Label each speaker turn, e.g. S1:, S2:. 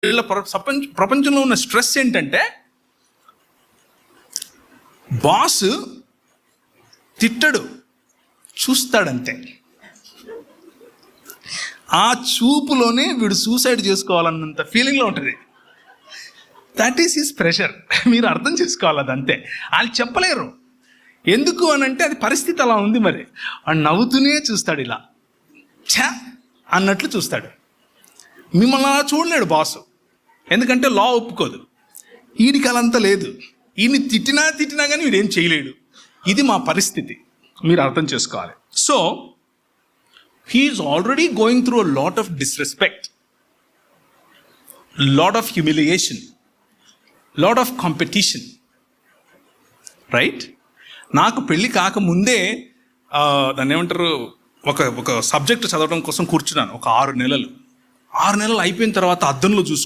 S1: వీళ్ళ ప్రపంచంలో ఉన్న స్ట్రెస్ ఏంటంటే బాస్ తిట్టడు, చూస్తాడంతే. ఆ చూపులోనే వీడు సూసైడ్ చేసుకోవాలన్నంత ఫీలింగ్లో ఉంటుంది. That is his pressure. మీరు అర్థం చేసుకోవాలి, అదంతే. వాళ్ళు చెప్పలేరు ఎందుకు అని అంటే అది పరిస్థితి అలా ఉంది. మరి వాడు నవ్వుతూనే చూస్తాడు, ఇలా ఛా అన్నట్లు చూస్తాడు. మిమ్మల్ని అలా చూడలేడు బాసు, ఎందుకంటే లా ఒప్పుకోదు. వీడికి అలంతా లేదు. ఈయన్ని తిట్టినా కానీ వీడేం చేయలేడు. ఇది మా పరిస్థితి, మీరు అర్థం చేసుకోవాలి. So he's already going through a lot of disrespect, lot of humiliation, lot of competition, right? నాకు పెళ్ళి కాకముందే దాన్ని ఏమంటారు, ఒక సబ్జెక్ట్ చదవడం కోసం కూర్చున్నాను ఒక 6 నెలలు. 6 నెలలు అయిపోయిన తర్వాత అద్దంలో చూసుకుంటాను,